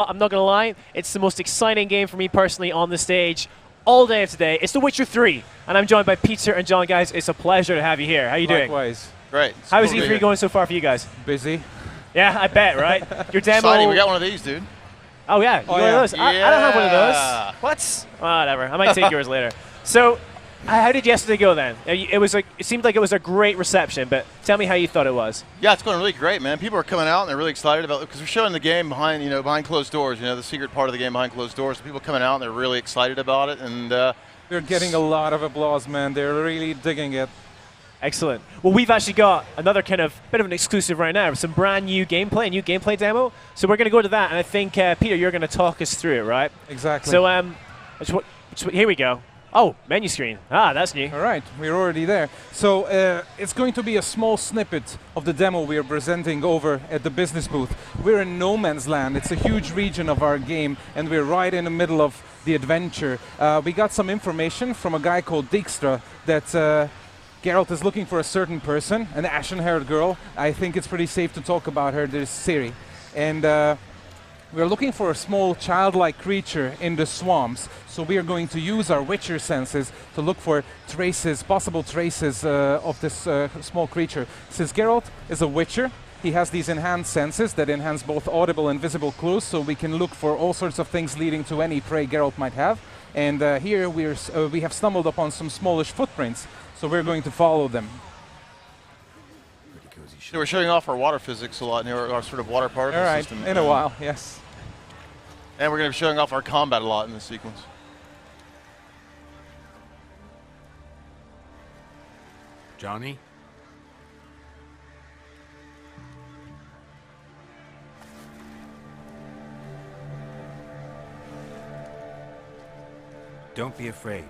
I'm not going to lie, it's the most exciting game for me personally on the stage all day of today. It's The Witcher 3, and I'm joined by Peter and John. Guys, it's a pleasure to have you here. How are you doing? Likewise. Great. How is E3 going so far for you guys? Busy. Yeah, I bet, right? Your demo. Exciting. We got one of these, dude. Oh, yeah. You got one of those? Yeah. I don't have one of those. What? Whatever. I might take yours later. So, how did yesterday go then? It seemed like it was a great reception, but tell me how you thought it was. Yeah, it's going really great, man. People are coming out and they're really excited about it because we're showing the game behind, behind closed doors. The secret part of the game behind closed doors. So people coming out and they're really excited about it, and they're getting a lot of applause, man. They're really digging it. Excellent. Well, we've actually got another kind of bit of an exclusive right now, some brand new gameplay demo. So we're going to go to that, and I think Peter, you're going to talk us through it, right? Exactly. So here we go. Oh, menu screen. Ah, that's new. All right, we're already there. So it's going to be a small snippet of the demo we are presenting over at the business booth. We're in no man's land. It's a huge region of our game, and we're right in the middle of the adventure. We got some information from a guy called Dijkstra that Geralt is looking for a certain person, an ashen-haired girl. I think it's pretty safe to talk about her. There's Ciri. And we're looking for a small childlike creature in the swamps. So we are going to use our Witcher senses to look for traces, possible traces of this small creature. Since Geralt is a Witcher, he has these enhanced senses that enhance both audible and visible clues, so we can look for all sorts of things leading to any prey Geralt might have. And here we have stumbled upon some smallish footprints, so we're going to follow them. we're showing off our water physics a lot, and our sort of water particle system. In a while, yes. And we're going to be showing off our combat a lot in this sequence. Johnny? Don't be afraid.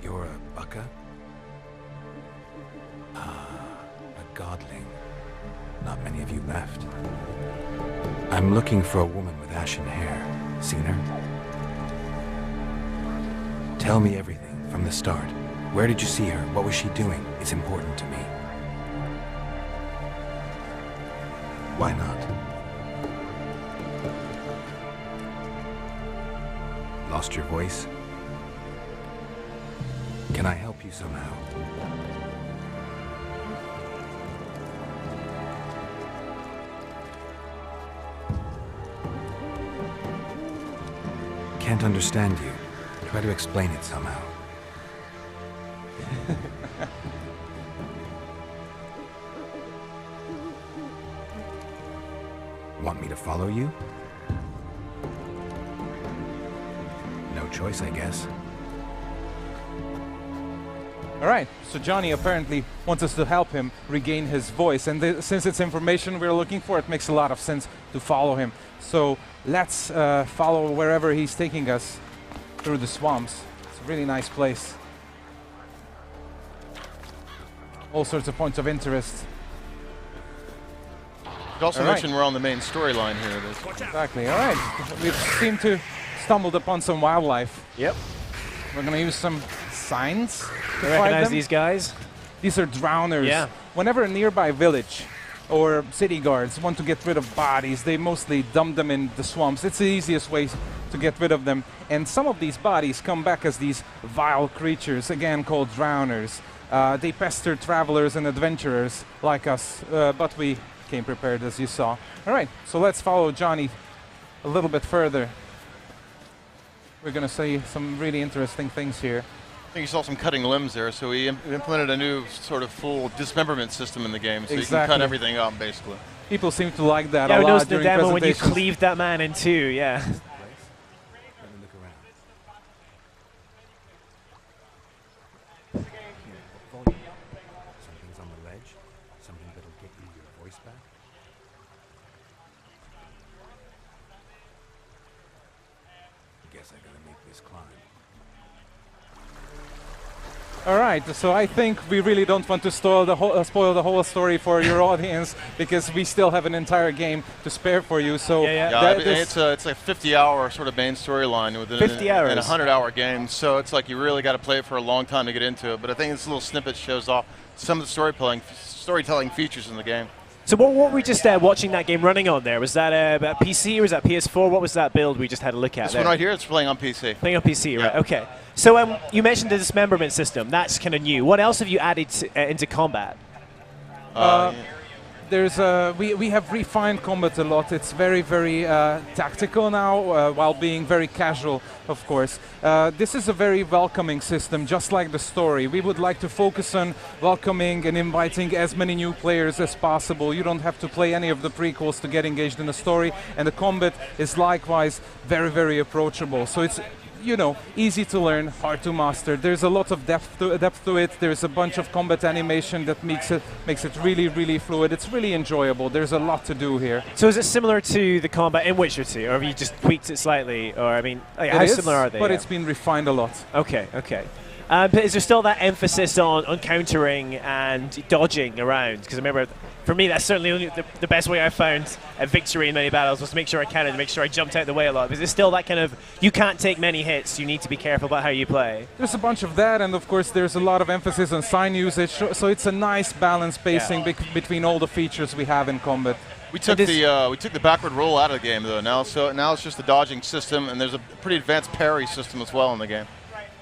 You're a Bucca? Ah, a godling. Not many of you left. I'm looking for a woman with ashen hair. Seen her? Tell me everything from the start. Where did you see her? What was she doing? It's important to me. Why not? Lost your voice? Can I help you somehow? Can't understand you. Try to explain it somehow. Want me to follow you? No choice, I guess. All right, so Johnny apparently wants us to help him regain his voice, and since it's information we're looking for, it makes a lot of sense to follow him. So let's follow wherever he's taking us through the swamps. It's a really nice place. All sorts of points of interest. You also mentioned we're on the main storyline here. Exactly, all right. We seem to stumbled upon some wildlife. Yep. We're going to use some signs to find Recognize them. these guys? These are drowners. Yeah. Whenever a nearby village or city guards want to get rid of bodies, they mostly dump them in the swamps. It's the easiest way to get rid of them. And some of these bodies come back as these vile creatures, again called drowners. They pester travelers and adventurers like us, but we came prepared, as you saw. All right, so let's follow Johnny a little bit further. We're going to see some really interesting things here. I think you saw some cutting limbs there, so we implemented a new sort of full dismemberment system in the game, so you can cut everything up, basically. People seem to like that a lot. Yeah, I noticed the during demo when you presentations. cleaved that man in two, yeah. Something's on the ledge. Something that'll get you your voice back. Guess I gotta make this climb. All right, so I think we really don't want to spoil the whole story for your audience because we still have an entire game to spare for you. So it's like a 50-hour sort of main storyline within 50 hours. in a 100-hour game. So it's like you really got to play it for a long time to get into it. But I think this little snippet shows off some of the storytelling features in the game. So what were we just watching that game running on there? Was that a PC or was that PS4? What was that build we just had a look at This there? one right here, it's playing on PC. Playing on PC, Yeah. right? Okay. So you mentioned the dismemberment system. That's kind of new. What else have you added into combat? We have refined combat a lot. It's very, very tactical now, while being very casual, of course. This is a very welcoming system, just like the story. We would like to focus on welcoming and inviting as many new players as possible. You don't have to play any of the prequels to get engaged in the story, and the combat is likewise very, very approachable. So it's, you know, easy to learn, hard to master. There's a lot of depth to it. There's a bunch of combat animation that makes it really, really fluid. It's really enjoyable. There's a lot to do here. So is it similar to the combat in Witcher 2, or have you just tweaked it slightly? Or I mean, like, how similar are they? But it's been refined a lot. Okay, okay. But is there still that emphasis on countering and dodging around? Because I remember, for me, that's certainly only the best way I found a victory in many battles was to make sure I counted, to make sure I jumped out the way a lot. Is it still that kind of, you can't take many hits, you need to be careful about how you play? There's a bunch of that, and of course there's a lot of emphasis on sign usage, so it's a nice balance pacing between all the features we have in combat. We took the backward roll out of the game though now, so now it's just the dodging system, and there's a pretty advanced parry system as well in the game.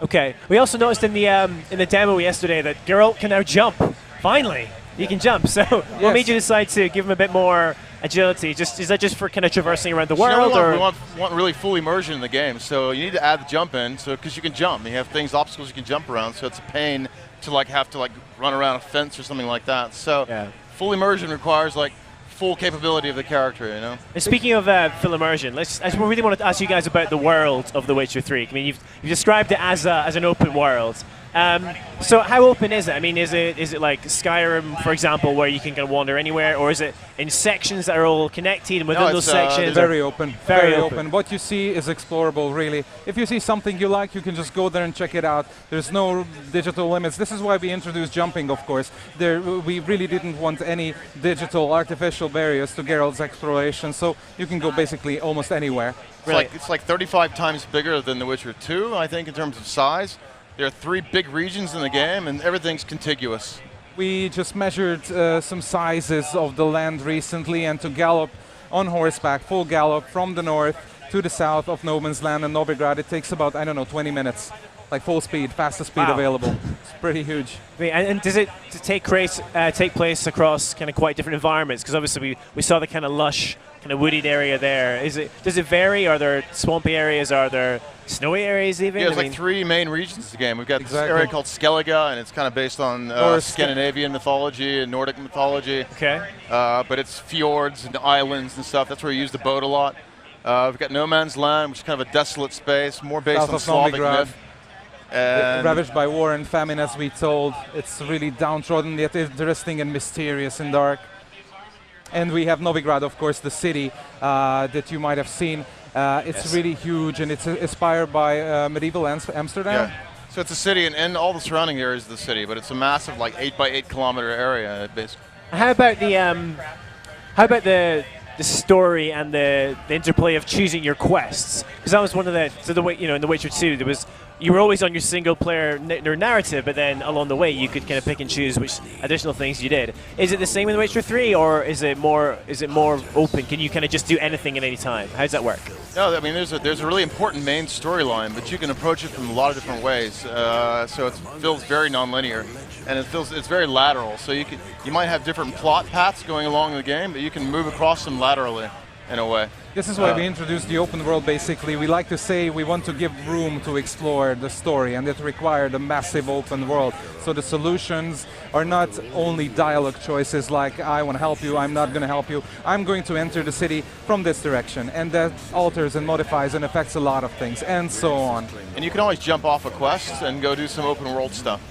Okay. We also noticed in the demo yesterday that Geralt can now jump. Finally, he can jump. So, what made you decide to give him a bit more agility? Is that just for kind of traversing around the world, we want really full immersion in the game. So you need to add the jump in, so because you can jump, you have obstacles you can jump around. So it's a pain to have to run around a fence or something like that. So full immersion requires full capability of the character, you know. And speaking of full immersion, I really want to ask you guys about the world of The Witcher 3. I mean, you've described it as an open world. So how open is it? I mean, is it like Skyrim, for example, where you can kind of wander anywhere, or is it in sections that are all connected, and within those sections? Very open. Very open. What you see is explorable, really. If you see something you like, you can just go there and check it out. There's no digital limits. This is why we introduced jumping, of course. We really didn't want any digital, artificial barriers to Geralt's exploration, so you can go basically almost anywhere. It's like 35 times bigger than The Witcher 2, I think, in terms of size. There are 3 big regions in the game, and everything's contiguous. We just measured some sizes of the land recently, and to gallop on horseback, full gallop from the north to the south of No Man's Land and Novigrad, it takes about, 20 minutes. Like full speed, fastest speed available. It's pretty huge. And does it take place across kind of quite different environments? Because obviously we saw the kind of lush, kind of wooded area there. Does it vary? Are there swampy areas? Are there snowy areas even? Yeah, there's 3 main regions of the game. We've got this area called Skellige, and it's kind of based on Scandinavian mythology and Nordic mythology. Okay. But it's fjords and islands and stuff. That's where you use the boat a lot. We've got No Man's Land, which is kind of a desolate space, more based on Slavic myth. Ravaged by war and famine, as we told. It's really downtrodden, yet interesting and mysterious and dark. And we have Novigrad, of course, the city that you might have seen. It's really huge, and it's inspired by medieval Amsterdam. Yeah. So it's a city, and all the surrounding areas of the city, but it's a massive, 8 by 8 kilometer area, basically. How about the story and the interplay of choosing your quests? Because that was one of in The Witcher 2, you were always on your single player narrative, but then along the way you could kind of pick and choose which additional things you did. Is it the same in The Witcher 3, or is it more open? Can you kind of just do anything at any time? How does that work? No, I mean there's a really important main storyline, but you can approach it from a lot of different ways. So it feels very non-linear, and it's very lateral. So you might have different plot paths going along the game, but you can move across them laterally in a way. This is why we introduced the open world, basically. We like to say we want to give room to explore the story, and it required a massive open world. So the solutions are not only dialogue choices like, I want to help you, I'm not going to help you, I'm going to enter the city from this direction, and that alters and modifies and affects a lot of things, and so on. And you can always jump off a quest and go do some open world stuff.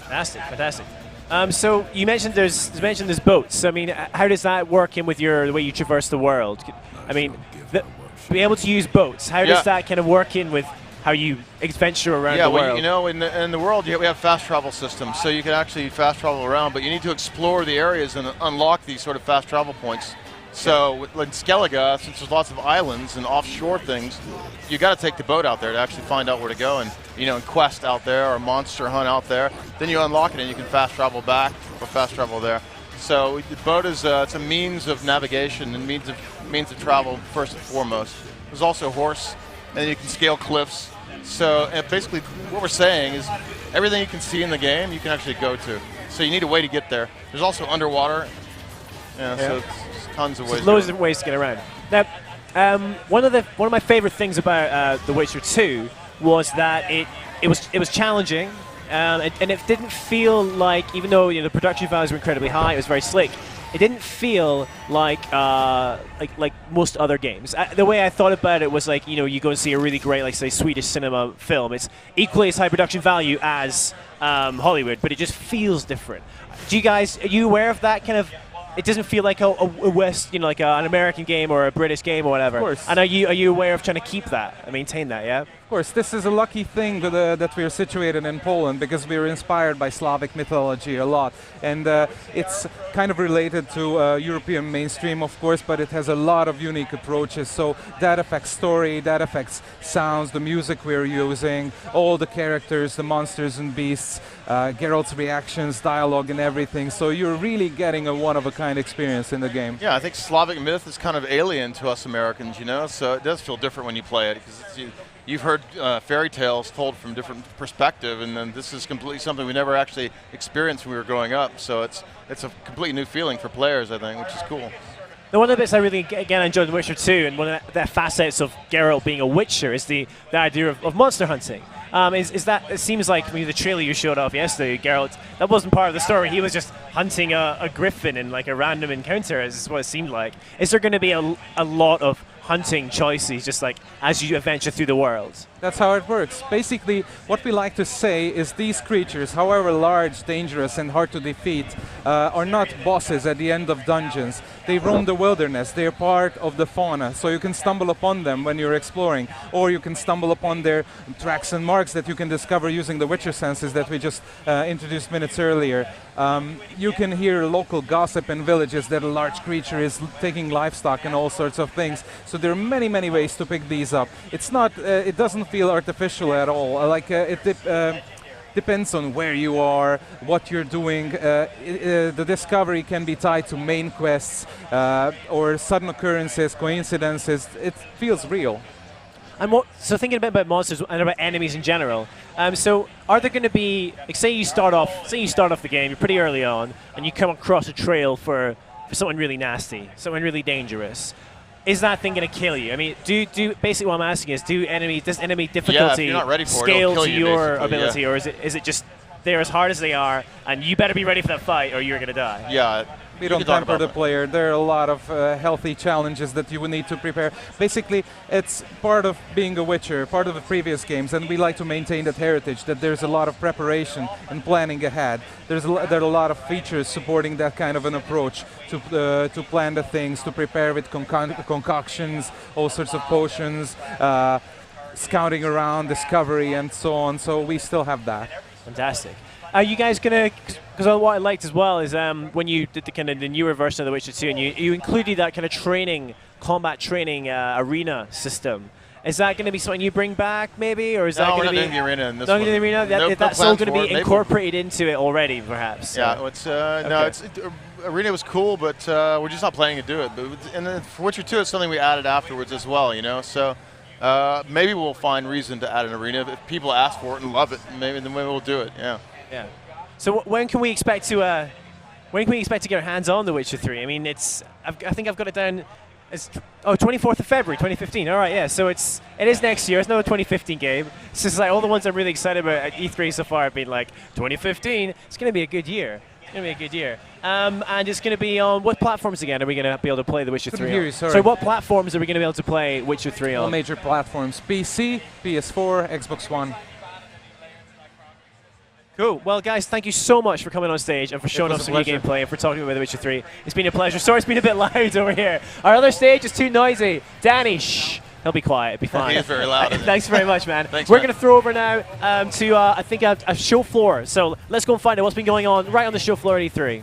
Fantastic. So you mentioned there's boats. I mean, how does that work in with the way you traverse the world? I mean, being able to use boats, how does that kind of work in with how you adventure around yeah, the well, world. you know, in the world, we have fast travel systems, so you can actually fast travel around, but you need to explore the areas and unlock these sort of fast travel points. So in Skellige, since there's lots of islands and offshore things, you got to take the boat out there to actually find out where to go, and and quest out there or monster hunt out there. Then you unlock it and you can fast travel back or fast travel there. So the boat is it's a means of navigation and means of travel first and foremost. There's also a horse, and you can scale cliffs. So basically, what we're saying is everything you can see in the game, you can actually go to. So you need a way to get there. There's also underwater. So it's tons of ways. So loads of ways to get around. Now, one of my favorite things about The Witcher 2 was that it was challenging, and it didn't feel like, even though the production values were incredibly high, it was very slick. It didn't feel like most other games. The way I thought about it was like, you go and see a really great, like, say, Swedish cinema film. It's equally as high production value as Hollywood, but it just feels different. Are you aware of that kind of? It doesn't feel like a West, like an American game or a British game or whatever. Of course. And are you aware of trying to keep that and maintain that? Yeah. Of course, this is a lucky thing that we are situated in Poland, because we are inspired by Slavic mythology a lot, and it's kind of related to European mainstream, of course, but it has a lot of unique approaches. So that affects story, that affects sounds, the music we're using, all the characters, the monsters and beasts, Geralt's reactions, dialogue, and everything. So you're really getting a one-of-a-kind experience in the game. Yeah, I think Slavic myth is kind of alien to us Americans, so it does feel different when you play it, because you've heard fairy tales told from different perspective, and then this is completely something we never actually experienced when we were growing up. So it's a completely new feeling for players, I think, which is cool. Now, one of the bits I really enjoyed in The Witcher 2, and one of the facets of Geralt being a Witcher, is the idea of monster hunting. Is that it seems like the trailer you showed off yesterday, Geralt, that wasn't part of the story. He was just hunting a griffin in like a random encounter, is what it seemed like. Is there going to be a lot of hunting choices, just like as you adventure through the world? That's how it works. Basically, what we like to say is these creatures, however large, dangerous, and hard to defeat, are not bosses at the end of dungeons. They roam the wilderness. They are part of the fauna. So you can stumble upon them when you're exploring, or you can stumble upon their tracks and marks that you can discover using the Witcher senses that we just introduced minutes earlier. You can hear local gossip in villages that a large creature is taking livestock and all sorts of things. So there are many, many ways to pick these up. It's not. It doesn't feel artificial at all. Depends on where you are, what you're doing. The discovery can be tied to main quests or sudden occurrences, coincidences. It feels real. So thinking a bit about monsters and about enemies in general. So are there going to be, like, say you start off the game, you're pretty early on, and you come across a trail for someone really nasty, someone really dangerous. Is that thing going to kill you? I mean, do basically what I'm asking is, does enemy difficulty scale to your ability, or is it just they're as hard as they are, and you better be ready for that fight, or you're going to die? Yeah. We don't temper the player. There are a lot of healthy challenges that you would need to prepare. Basically, it's part of being a Witcher, part of the previous games, and we like to maintain that heritage, that there's a lot of preparation and planning ahead. There are a lot of features supporting that kind of an approach to plan the things, to prepare with concoctions, all sorts of potions, scouting around, discovery, and so on. So we still have that. Fantastic. Are you guys gonna? Because what I liked as well is when you did the newer version of The Witcher 2, and you included that kind of combat training arena system. Is that going to be something you bring back, maybe, or is that going to be? No, we're not doing the arena in this one. Not doing the arena. That's all going to be incorporated into it already, perhaps. Yeah. Okay. Arena was cool, but we're just not planning to do it. And then for Witcher 2, it's something we added afterwards as well. So. Maybe we'll find reason to add an arena if people ask for it and love it. Maybe we'll do it. Yeah. Yeah. So when can we expect to get our hands on The Witcher 3? I mean, I think I've got it down as 24th of February, 2015. All right. Yeah. So it is next year. It's not a 2015 game. It's just like all the ones I'm really excited about at E3 so far have been like 2015. It's going to be a good year. And it's going to be on what platforms again are we going to be able to play The Witcher 3 on? Sorry, what platforms are we going to be able to play Witcher 3 on? All major platforms: PC, PS4, Xbox One. Cool. Well, guys, thank you so much for coming on stage and for showing us some new gameplay and for talking about The Witcher 3. It's been a pleasure. Sorry, it's been a bit loud over here. Our other stage is too noisy. Danny, shh. He'll be quiet. It'll be fine. He is very loud. Thanks very much, man. Thanks, We're man. going to throw over now to, I think, a show floor. So let's go and find out what's been going on right on the show floor at E3.